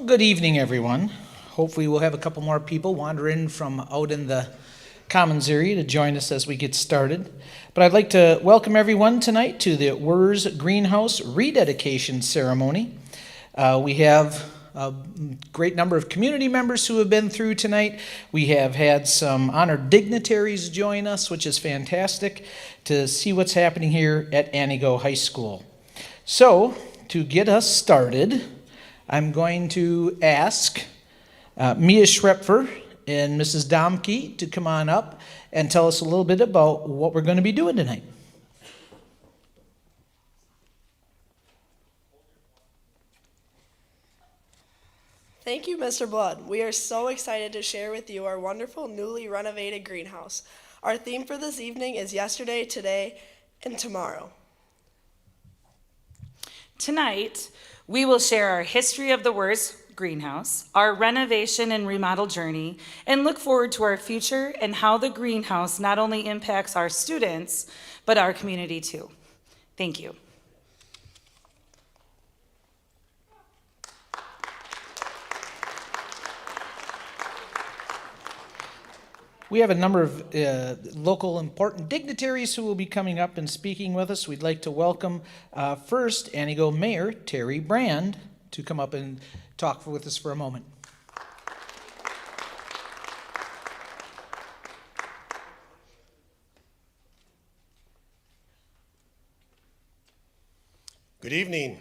Well, good evening, everyone. Hopefully we'll have a couple more people wander in from out in the Commons area to join us as we get started. But I'd like to welcome everyone tonight to the Wirz Greenhouse Rededication Ceremony. We have a great number of community members who have been through tonight. We have had some honored dignitaries join us, which is fantastic to see what's happening here at Antigo High School. So, to get us started, I'm going to ask Mia Schrepfer and Mrs. Domke to come on up and tell us a little bit about what we're going to be doing tonight. Thank you, Mr. Blood. We are so excited to share with you our wonderful newly renovated greenhouse. Our theme for this evening is yesterday, today, and tomorrow. Tonight, we will share our history of the Wirz greenhouse, our renovation and remodel journey, and look forward to our future and how the greenhouse not only impacts our students, but our community too. Thank you. We have a number of local important dignitaries who will be coming up and speaking with us. We'd like to welcome first Antigo Mayor Terry Brand to come up and talk with us for a moment. Good evening.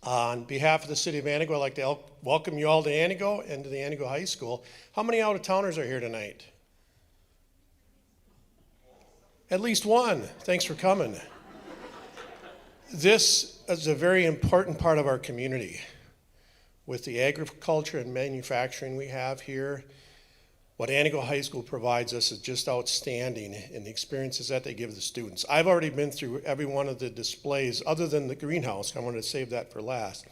On behalf of the City of Antigo, I'd like to welcome you all to Antigo and to the Antigo High School. How many out-of-towners are here tonight? At least one. Thanks for coming. This is a very important part of our community. With the agriculture and manufacturing we have here, what Antigo High School provides us is just outstanding in the experiences that they give the students. I've already been through every one of the displays other than the greenhouse. I wanted to save that for last.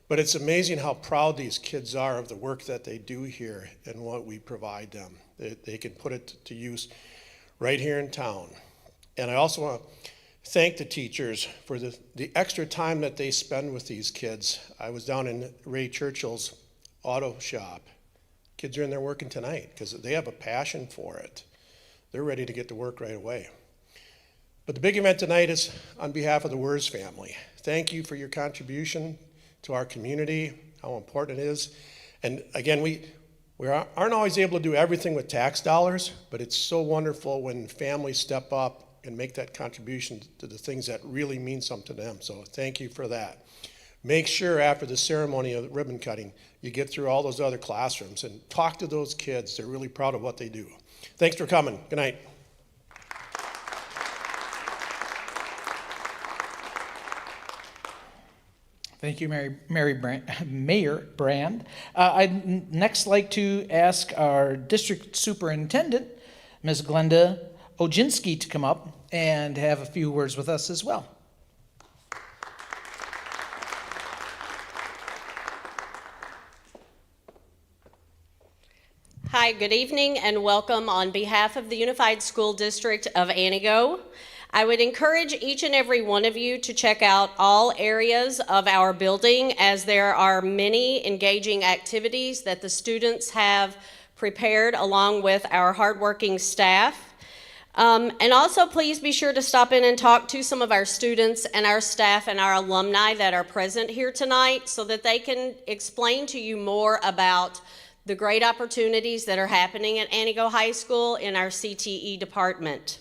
But it's amazing how proud these kids are of the work that they do here and what we provide them. They can put it to use right here in town. And I also want to thank the teachers for the extra time that they spend with these kids. I was down in Ray Churchill's auto shop. Kids are in there working tonight because they have a passion for it. They're ready to get to work right away. But the big event tonight is on behalf of the Wirz family. Thank you for your contribution to our community, how important it is. And again, we aren't always able to do everything with tax dollars, but it's so wonderful when families step up and make that contribution to the things that really mean something to them. So thank you for that. Make sure after the ceremony of the ribbon cutting, you get through all those other classrooms and talk to those kids. They're really proud of what they do. Thanks for coming. Good night. Thank you, Mayor Brand. I'd next like to ask our district superintendent, Ms. Glenda Oginski, to come up and have a few words with us as well. Hi, good evening and welcome on behalf of the Unified School District of Antigo. I would encourage each and every one of you to check out all areas of our building as there are many engaging activities that the students have prepared along with our hardworking staff. And also please be sure to stop in and talk to some of our students and our staff and our alumni that are present here tonight so that they can explain to you more about the great opportunities that are happening at Antigo High School in our CTE department.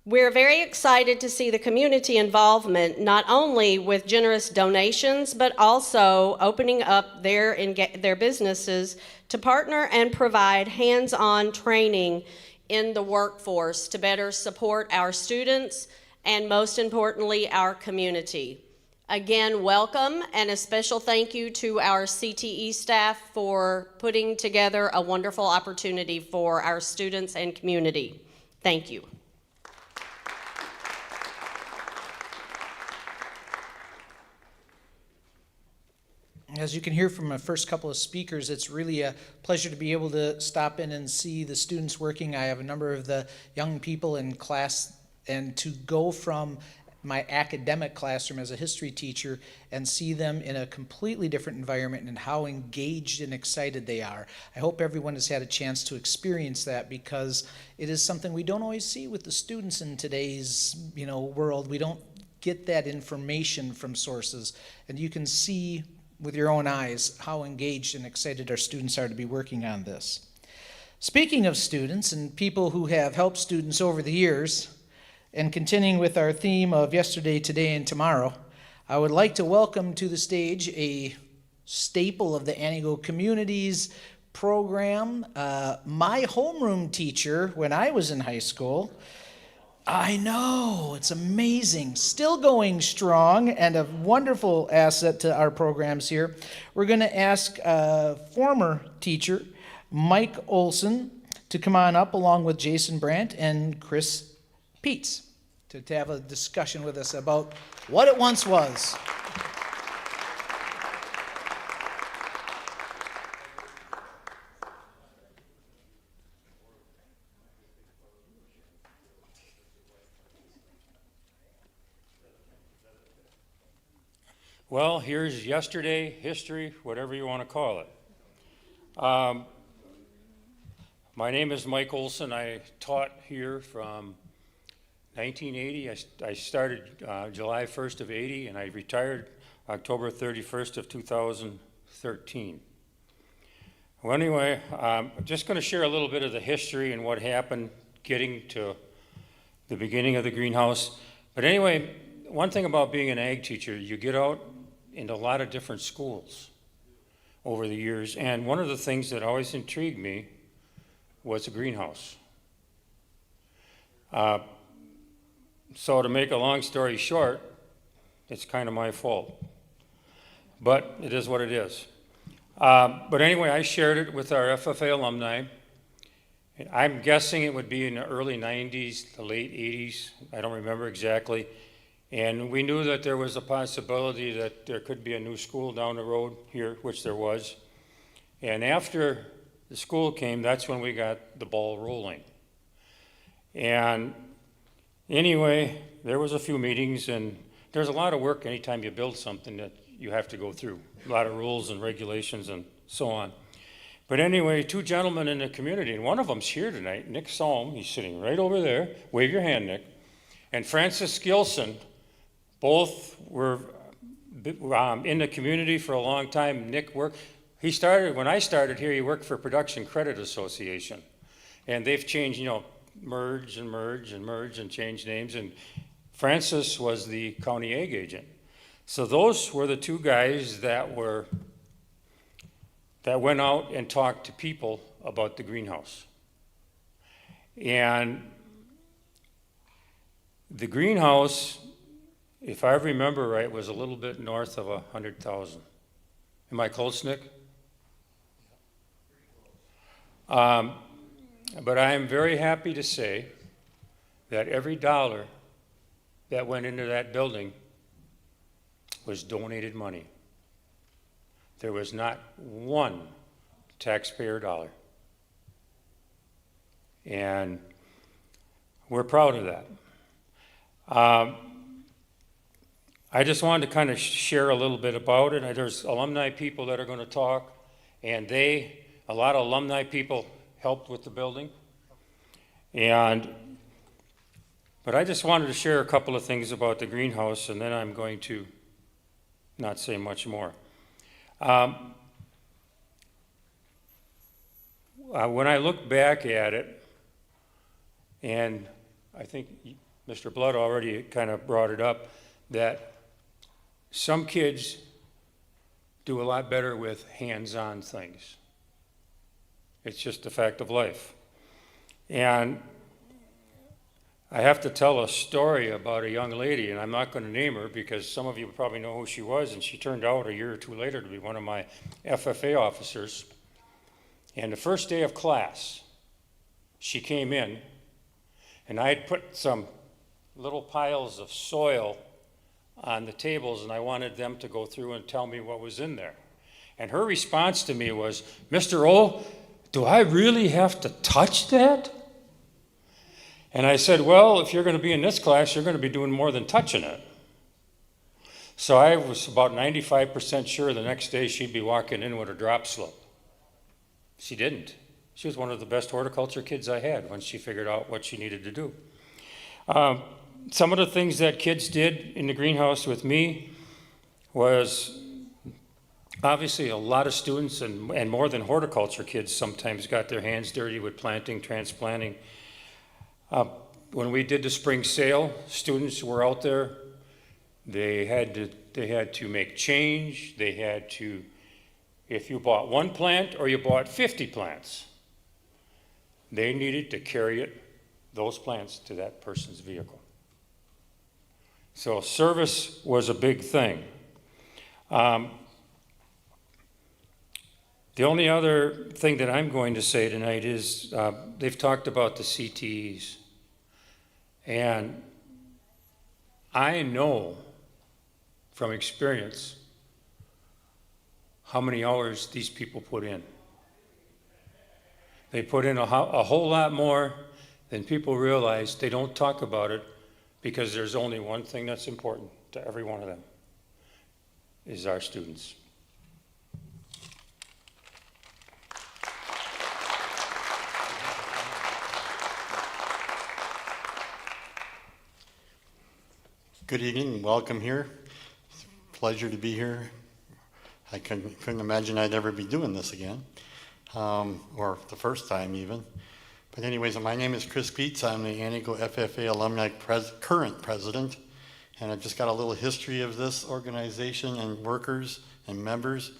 We're very excited to see the community involvement, not only with generous donations, but also opening up their businesses to partner and provide hands-on training in the workforce to better support our students and, most importantly, our community. Again, welcome, and a special thank you to our CTE staff for putting together a wonderful opportunity for our students and community. Thank you. As you can hear from the first couple of speakers, it's really a pleasure to be able to stop in and see the students working. I have a number of the young people in class, and to go from my academic classroom as a history teacher and see them in a completely different environment and how engaged and excited they are. I hope everyone has had a chance to experience that, because it is something we don't always see with the students in today's world. We don't get that information from sources, and you can see with your own eyes how engaged and excited our students are to be working on this. Speaking of students and people who have helped students over the years, and continuing with our theme of yesterday, today, and tomorrow, I would like to welcome to the stage a staple of the Antigo Communities program, my homeroom teacher when I was in high school. I know, it's amazing. Still going strong and a wonderful asset to our programs here. We're going to ask former teacher Mike Olson to come on up, along with Jason Brandt and Chris Peets, to have a discussion with us about what it once was. Well, here's yesterday, history, whatever you want to call it. My name is Mike Olson. I taught here from 1980. I started July 1st of 80, and I retired October 31st of 2013. Well, anyway, I'm just going to share a little bit of the history and what happened getting to the beginning of the greenhouse. But anyway, one thing about being an ag teacher, you get out into a lot of different schools over the years, and one of the things that always intrigued me was a greenhouse. So to make a long story short, it's kind of my fault, but it is what it is. But anyway, I shared it with our FFA alumni. I'm guessing it would be in the early 90s, the late 80s, I don't remember exactly. And we knew that there was a possibility that there could be a new school down the road here, which there was. And after the school came, that's when we got the ball rolling. And anyway, there was a few meetings, and there's a lot of work anytime you build something that you have to go through. A lot of rules and regulations and so on. But anyway, two gentlemen in the community, and one of them's here tonight, Nick Solm, he's sitting right over there. Wave your hand, Nick. And Francis Gilson, both were in the community for a long time. Nick worked, when I started here, he worked for Production Credit Association. And they've changed, merge and change names. And Francis was the county ag agent. So those were the two guys that went out and talked to people about the greenhouse. And the greenhouse, if I remember right, was a little bit north of 100,000. Am I close, Nick? But I am very happy to say that every dollar that went into that building was donated money. There was not one taxpayer dollar. And we're proud of that. I just wanted to kind of share a little bit about it. There's alumni people that are going to talk, and a lot of alumni people helped with the building. But I just wanted to share a couple of things about the greenhouse, and then I'm going to not say much more. When I look back at it, and I think Mr. Blood already kind of brought it up, that some kids do a lot better with hands-on things. It's just a fact of life. And I have to tell a story about a young lady, and I'm not going to name her because some of you probably know who she was, and she turned out a year or two later to be one of my FFA officers. And the first day of class, she came in, and I had put some little piles of soil on the tables, and I wanted them to go through and tell me what was in there. And her response to me was, "Mr. O, do I really have to touch that?" And I said, well, if you're going to be in this class, you're going to be doing more than touching it. So I was about 95% sure the next day she'd be walking in with a drop slope. She didn't. She was one of the best horticulture kids I had once she figured out what she needed to do. Some of the things that kids did in the greenhouse with me was obviously a lot of students and more than horticulture kids sometimes got their hands dirty with planting, transplanting. When we did the spring sale, students were out there. They had to make change. They had to, if you bought one plant or you bought 50 plants, they needed to carry those plants to that person's vehicle. So service was a big thing. The only other thing that I'm going to say tonight is they've talked about the CTEs. And I know from experience how many hours these people put in. They put in a whole lot more than people realize. They don't talk about it because there's only one thing that's important to every one of them, is our students. Good evening, welcome here. It's a pleasure to be here. I couldn't imagine I'd ever be doing this again, or the first time even. But anyways, my name is Chris Peets. I'm the Anigo FFA Alumni current president, and I've just got a little history of this organization and workers and members.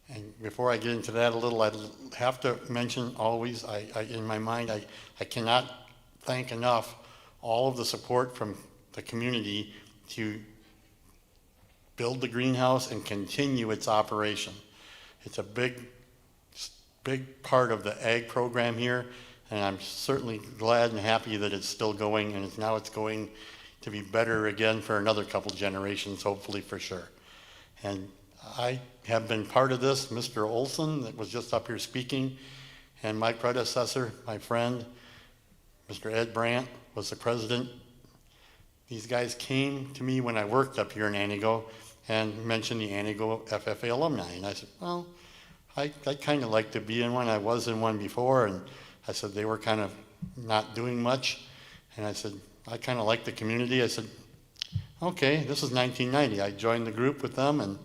And before I get into that a little, I have to mention always, in my mind, I cannot thank enough all of the support from the community to build the greenhouse and continue its operation. It's a big part of the ag program here, and I'm certainly glad and happy that it's still going, and now it's going to be better again for another couple generations, hopefully, for sure. And I have been part of this. Mr. Olson, that was just up here speaking, and my predecessor, my friend, Mr. Ed Brandt, was the president. These guys came to me when I worked up here in Anigo and mentioned the Anigo FFA alumni. And I said, well, I kind of like to be in one. I was in one before, and I said they were kind of not doing much. And I said, I kind of like the community. I said, okay, this is 1990. I joined the group with them,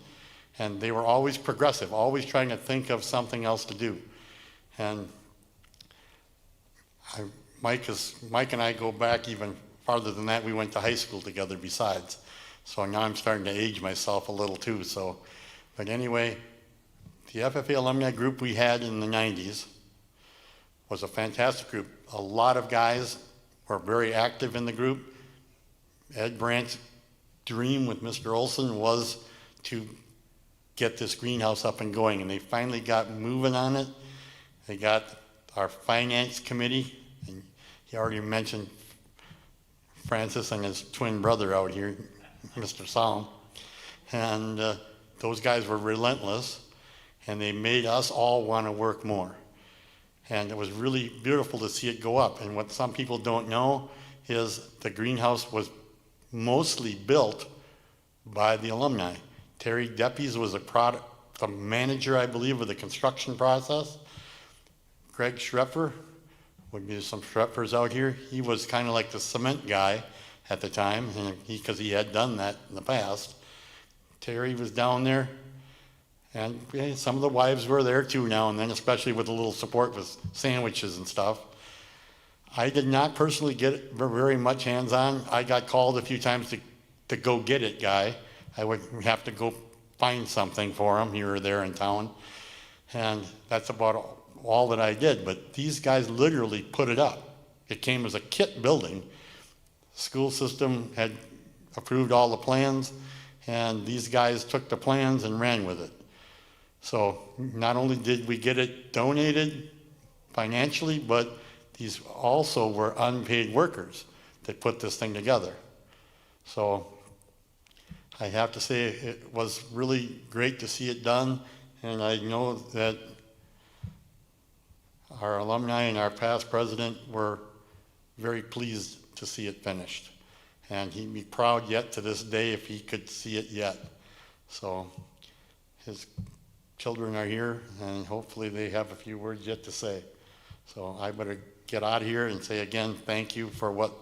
and they were always progressive, always trying to think of something else to do. And Mike and I go back even farther than that. We went to high school together besides. So now I'm starting to age myself a little too. So, but anyway, the FFA alumni group we had in the 90s was a fantastic group. A lot of guys were very active in the group. Ed Brandt's dream with Mr. Olson was to get this greenhouse up and going, and they finally got moving on it. They got our finance committee, and he already mentioned Francis and his twin brother out here, Mr. Salm, and those guys were relentless, and they made us all want to work more. And it was really beautiful to see it go up. And what some people don't know is the greenhouse was mostly built by the alumni. Terry Deppies was the manager, I believe, of the construction process. Greg Schrepfer, would be some Schrepfers out here. He was kind of like the cement guy at the time, because he had done that in the past. Terry was down there, and some of the wives were there too now and then, especially with a little support with sandwiches and stuff. I did not personally get very much hands-on. I got called a few times to go get it guy. I would have to go find something for him here or there in town, and that's about all that I did. But these guys literally put it up. It came as a kit building. The school system had approved all the plans, and these guys took the plans and ran with it. So not only did we get it donated financially, but these also were unpaid workers that put this thing together. So I have to say it was really great to see it done, and I know that our alumni and our past president were very pleased to see it finished. And he'd be proud yet to this day if he could see it yet. So his children are here, and hopefully they have a few words yet to say. So I better get out of here and say again, thank you for what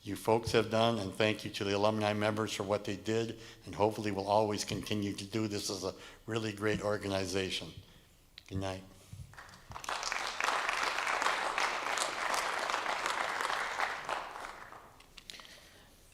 you folks have done, and thank you to the alumni members for what they did, and hopefully we'll always continue to do this as a really great organization. Good night.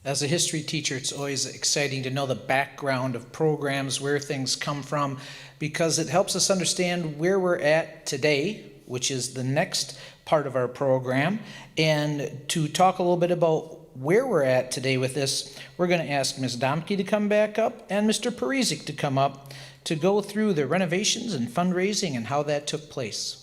As a history teacher, it's always exciting to know the background of programs, where things come from, because it helps us understand where we're at today, which is the next part of our program. And to talk a little bit about where we're at today with this, we're going to ask Ms. Domke to come back up and Mr. Parizek to come up to go through the renovations and fundraising and how that took place.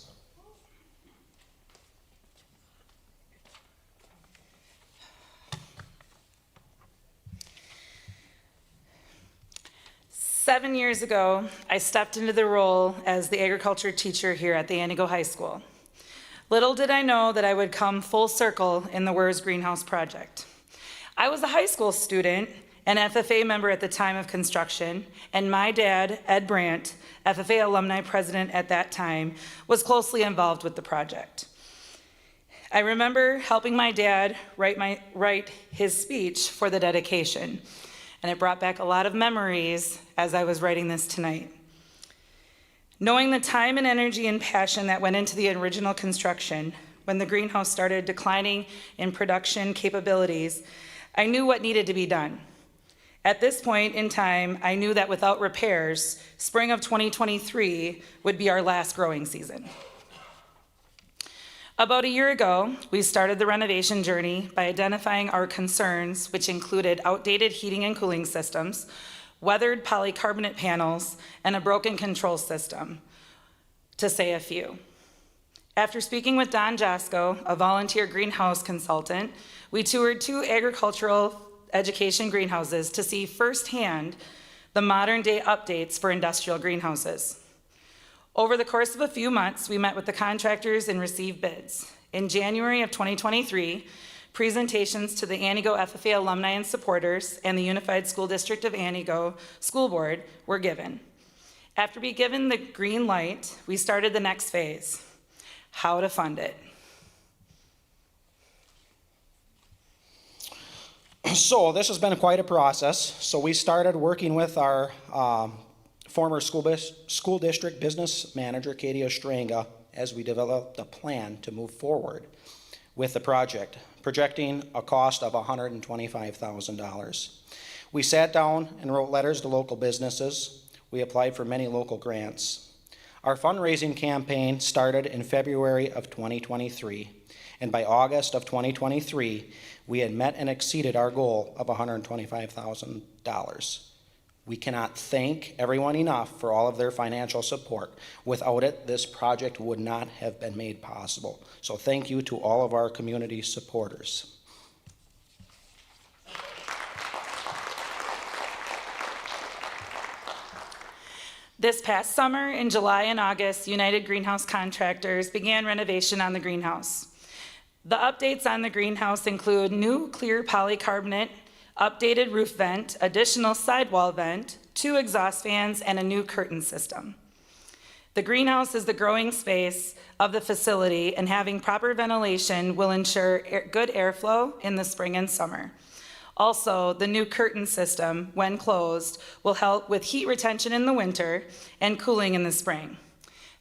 7 years ago, I stepped into the role as the agriculture teacher here at the Anigo High School. Little did I know that I would come full circle in the Wirz greenhouse project. I was a high school student, an FFA member at the time of construction, and my dad, Ed Brandt, FFA alumni president at that time, was closely involved with the project. I remember helping my dad write his speech for the dedication, and it brought back a lot of memories as I was writing this tonight. Knowing the time and energy and passion that went into the original construction, when the greenhouse started declining in production capabilities, I knew what needed to be done. At this point in time, I knew that without repairs, spring of 2023 would be our last growing season. About a year ago, we started the renovation journey by identifying our concerns, which included outdated heating and cooling systems, weathered polycarbonate panels, and a broken control system, to say a few. After speaking with Don Jasko, a volunteer greenhouse consultant, we toured 2 agricultural education greenhouses to see firsthand the modern day updates for industrial greenhouses. Over the course of a few months, we met with the contractors and received bids. In January of 2023, presentations to the Anigo FFA alumni and supporters and the Unified School District of Anigo School Board were given. After being given the green light, we started the next phase, how to fund it. So this has been quite a process. So we started working with our former school district business manager, Katie Ostrenga, as we developed a plan to move forward with the project, projecting a cost of $125,000. We sat down and wrote letters to local businesses. We applied for many local grants. Our fundraising campaign started in February of 2023, and by August of 2023, we had met and exceeded our goal of $125,000. We cannot thank everyone enough for all of their financial support. Without it, this project would not have been made possible. So thank you to all of our community supporters. This past summer, in July and August, United Greenhouse Contractors began renovation on the greenhouse. The updates on the greenhouse include new clear polycarbonate, updated roof vent, additional sidewall vent, 2 exhaust fans, and a new curtain system. The greenhouse is the growing space of the facility, and having proper ventilation will ensure good airflow in the spring and summer. Also, the new curtain system, when closed, will help with heat retention in the winter and cooling in the spring.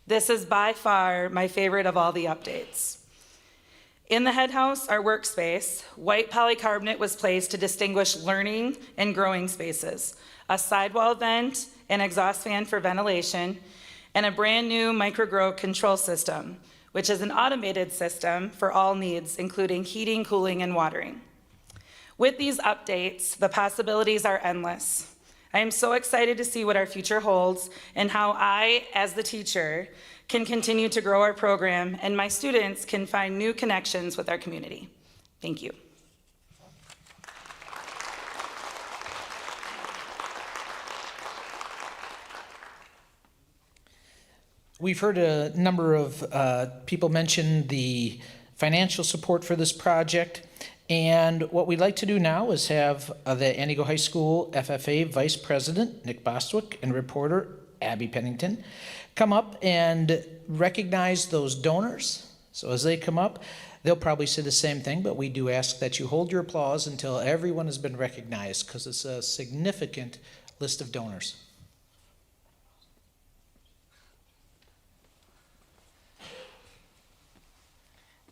This is by far my favorite of all the updates. In the head house, our workspace, white polycarbonate was placed to distinguish learning and growing spaces, a sidewall vent, an exhaust fan for ventilation, and a brand new microgrow control system, which is an automated system for all needs, including heating, cooling, and watering. With these updates, the possibilities are endless. I am so excited to see what our future holds and how I, as the teacher, can continue to grow our program and my students can find new connections with our community. Thank you. We've heard a number of people mention the financial support for this project. And what we'd like to do now is have the Antigo High School FFA Vice President, Nick Bostwick, and reporter, Abby Pennington, come up and recognize those donors. So as they come up, they'll probably say the same thing, but we do ask that you hold your applause until everyone has been recognized, because it's a significant list of donors.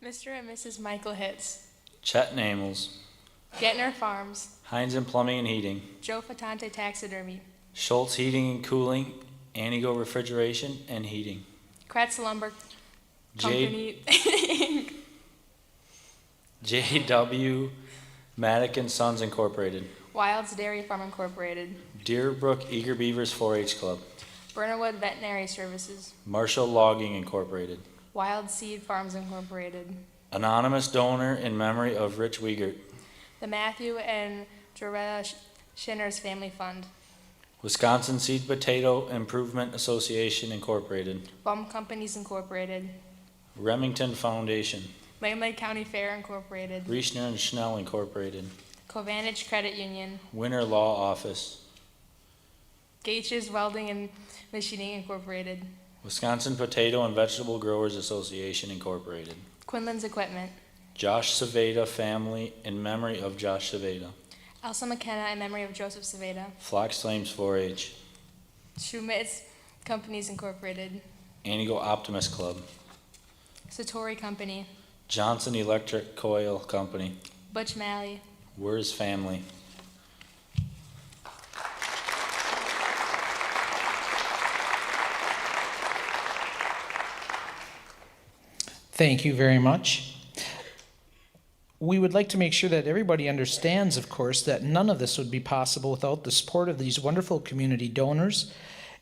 Mr. and Mrs. Michael Hitz, Chet Namels, Gettner Farms, Heinz and Plumbing and Heating, Joe Fatante Taxidermy, Schultz Heating and Cooling, Antigo Refrigeration and Heating, Kratz Lumber J- Company, J.W. Maddock and Sons Incorporated, Wilds Dairy Farm Incorporated, Deerbrook Eager Beavers 4-H Club, Burnerwood Veterinary Services, Marshall Logging Incorporated, Wild Seed Farms Incorporated, Anonymous Donor in memory of Rich Wiegert, the Matthew and Joretta Shinner's Family Fund, Wisconsin Seed Potato Improvement Association Incorporated, Volm Companies Incorporated, Remington Foundation, Lake County Fair Incorporated, Reishner and Schnell Incorporated, Covantage Credit Union, Winter Law Office, Gages Welding and Machining Incorporated, Wisconsin Potato and Vegetable Growers Association Incorporated, Quinlan's Equipment, Josh Saveda Family in memory of Josh Saveda, Elsa McKenna in memory of Joseph Saveda, Fox Flames 4-H, Schmitz Companies Incorporated, Antigo Optimist Club, Satori Company, Johnson Electric Coil Company, Butch Malley, Wirz Family, Thank you very much. We would like to make sure that everybody understands, of course, that none of this would be possible without the support of these wonderful community donors,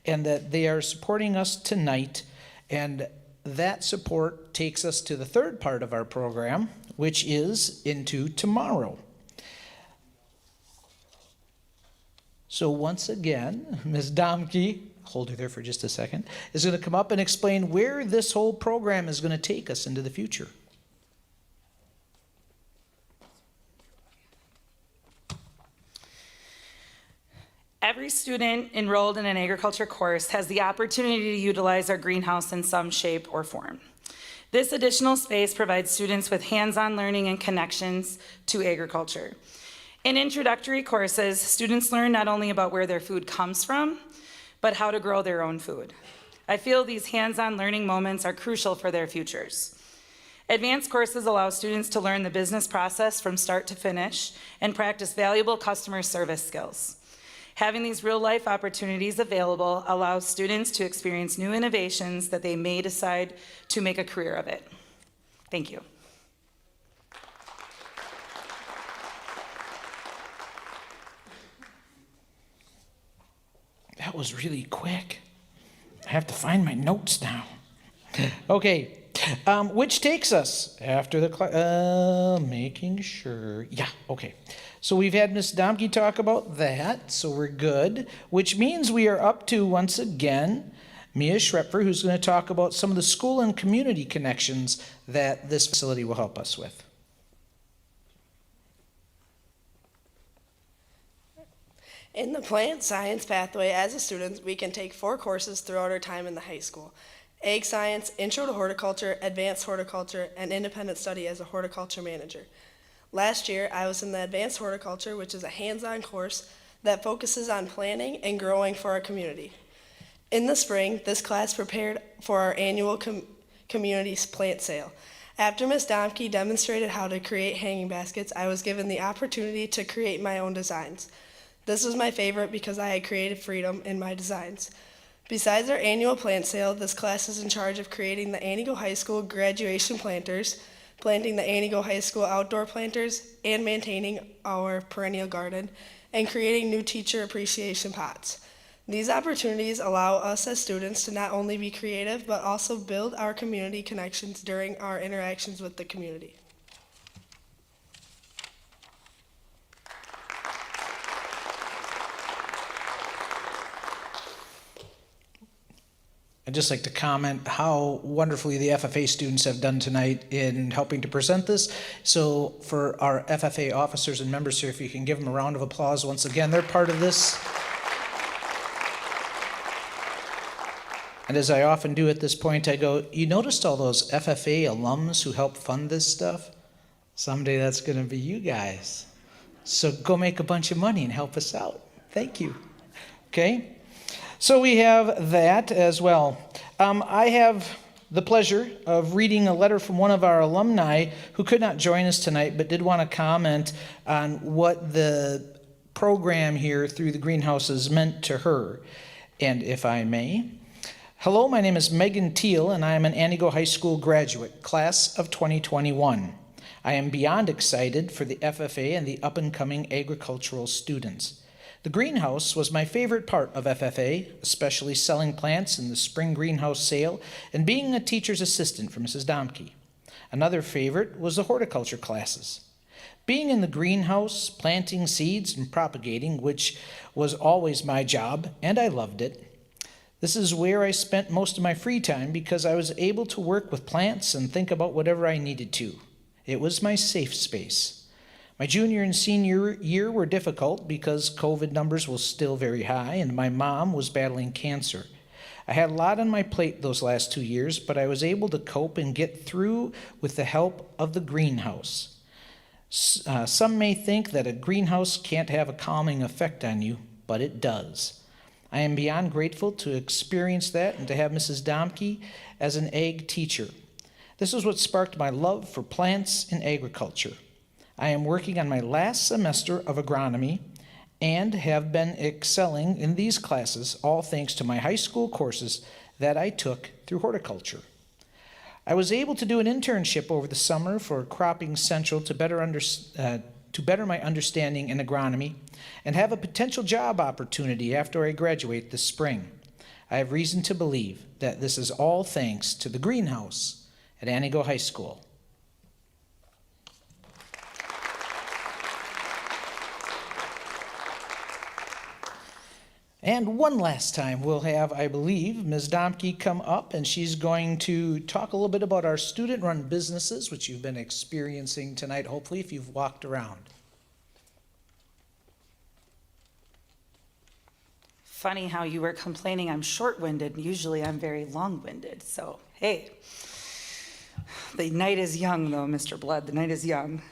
and that they are supporting us tonight. And that support takes us to the third part of our program, which is into tomorrow. So once again, Ms. Domke, hold her there for just a second, is going to come up and explain where this whole program is going to take us into the future. Every student enrolled in an agriculture course has the opportunity to utilize our greenhouse in some shape or form. This additional space provides students with hands-on learning and connections to agriculture. In introductory courses, students learn not only about where their food comes from, but how to grow their own food. I feel these hands-on learning moments are crucial for their futures. Advanced courses allow students to learn the business process from start to finish and practice valuable customer service skills. Having these real-life opportunities available allows students to experience new innovations that they may decide to make a career of it. Thank you. That was really quick. I have to find my notes now. Okay, which takes us after the making sure. Yeah, okay. So we've had Ms. Domke talk about that, so we're good. Which means we are up to, once again, Mia Schrepfer, who's going to talk about some of the school and community connections that this facility will help us with. In the plant science pathway, as a student, we can take 4 courses throughout our time in the high school: Ag Science, Intro to Horticulture, Advanced Horticulture, and Independent Study as a Horticulture Manager. Last year, I was in the Advanced Horticulture, which is a hands-on course that focuses on planting and growing for our community. In the spring, this class prepared for our annual community plant sale. After Ms. Domke demonstrated how to create hanging baskets, I was given the opportunity to create my own designs. This was my favorite because I had creative freedom in my designs. Besides our annual plant sale, this class is in charge of creating the Antigo High School graduation planters, planting the Antigo High School outdoor planters, and maintaining our perennial garden, and creating new teacher appreciation pots. These opportunities allow us as students to not only be creative, but also build our community connections during our interactions with the community. I'd just like to comment how wonderfully the FFA students have done tonight in helping to present this. So for our FFA officers and members here, if you can give them a round of applause once again, they're part of this. And as I often do at this point, I go, you noticed all those FFA alums who helped fund this stuff? Someday that's going to be you guys. So go make a bunch of money and help us out. Thank you. Okay? So we have that as well. I have the pleasure of reading a letter from one of our alumni who could not join us tonight, but did want to comment on what the program here through the greenhouses meant to her. And if I may, hello, my name is Megan Teal, and I am an Antigo High School graduate, class of 2021. I am beyond excited for the FFA and the up-and-coming agricultural students. The greenhouse was my favorite part of FFA, especially selling plants in the spring greenhouse sale and being a teacher's assistant for Mrs. Domke. Another favorite was the horticulture classes. Being in the greenhouse, planting seeds and propagating, which was always my job, and I loved it. This is where I spent most of my free time because I was able to work with plants and think about whatever I needed to. It was my safe space. My junior and senior year were difficult because COVID numbers were still very high and my mom was battling cancer. I had a lot on my plate those last 2 years, but I was able to cope and get through with the help of the greenhouse. Some may think that a greenhouse can't have a calming effect on you, but it does. I am beyond grateful to experience that and to have Mrs. Domke as an ag teacher. This is what sparked my love for plants and agriculture. I am working on my last semester of agronomy and have been excelling in these classes, all thanks to my high school courses that I took through horticulture. I was able to do an internship over the summer for Cropping Central to better my understanding in agronomy and have a potential job opportunity after I graduate this spring. I have reason to believe that this is all thanks to the greenhouse at Antigo High School. And one last time, we'll have, I believe, Ms. Domke come up, and she's going to talk a little bit about our student-run businesses, which you've been experiencing tonight, hopefully, if you've walked around. Funny how you were complaining I'm short-winded. Usually I'm very long-winded. So, hey, the night is young, though, Mr. Blood. The night is young.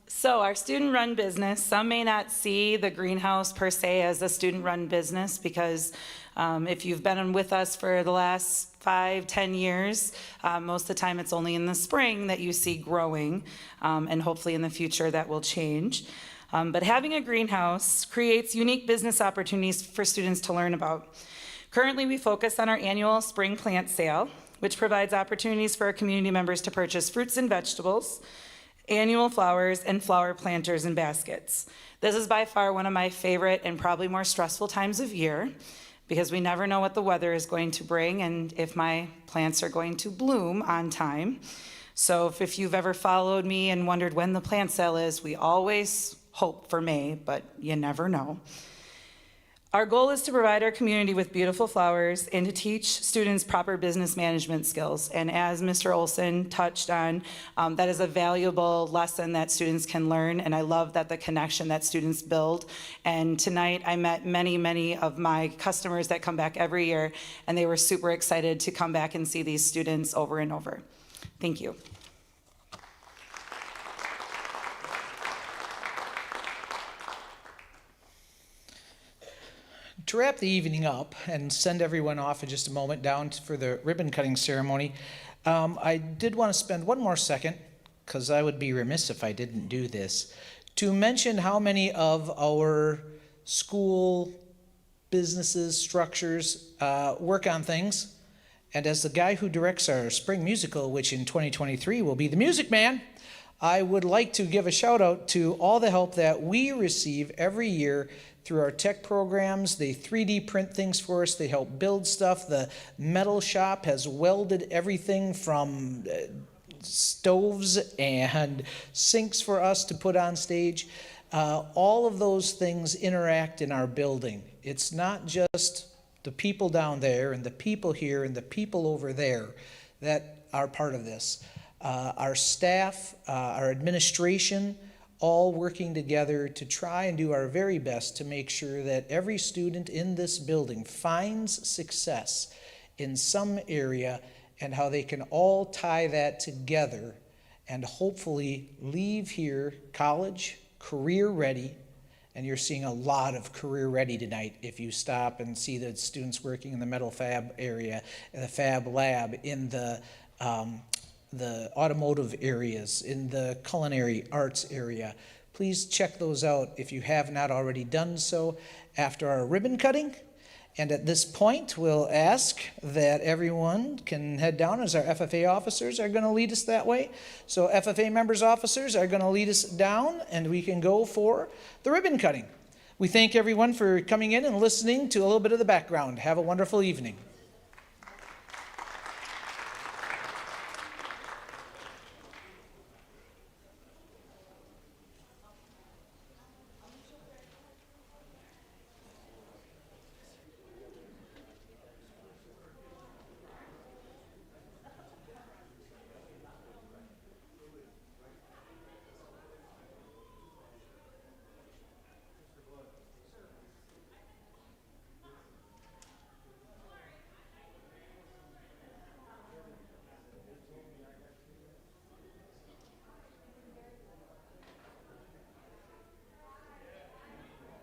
So our student-run business, some may not see the greenhouse per se as a student-run business because if you've been with us for the last 5-10 years, most of the time it's only in the spring that you see growing, and hopefully in the future that will change. But having a greenhouse creates unique business opportunities for students to learn about. Currently, we focus on our annual spring plant sale, which provides opportunities for our community members to purchase fruits and vegetables, annual flowers, and flower planters and baskets. This is by far one of my favorite and probably more stressful times of year because we never know what the weather is going to bring and if my plants are going to bloom on time. So if you've ever followed me and wondered when the plant sale is, we always hope for May, but you never know. Our goal is to provide our community with beautiful flowers and to teach students proper business management skills. And as Mr. Olson touched on, that is a valuable lesson that students can learn. And I love that the connection that students build. And tonight I met many of my customers that come back every year, and they were super excited to come back and see these students over and over. Thank you. To wrap the evening up and send everyone off in just a moment down for the ribbon cutting ceremony, I did want to spend one more second, because I would be remiss if I didn't do this, to mention how many of our school businesses, structures, work on things. And as the guy who directs our spring musical, which in 2023 will be the Music Man, I would like to give a shout out to all the help that we receive every year through our tech programs. They 3D print things for us. They help build stuff. The metal shop has welded everything from stoves and sinks for us to put on stage. All of those things interact in our building. It's not just the people down there and the people here and the people over there that are part of this. Our staff, our administration, all working together to try and do our very best to make sure that every student in this building finds success in some area and how they can all tie that together and hopefully leave here college, career ready. And you're seeing a lot of career ready tonight if you stop and see the students working in the metal fab area, in the fab lab, in the automotive areas, in the culinary arts area. Please check those out if you have not already done so after our ribbon cutting. And at this point, we'll ask that everyone can head down as our FFA officers are going to lead us that way. So FFA members officers are going to lead us down and we can go for the ribbon cutting. We thank everyone for coming in and listening to a little bit of the background. Have a wonderful evening.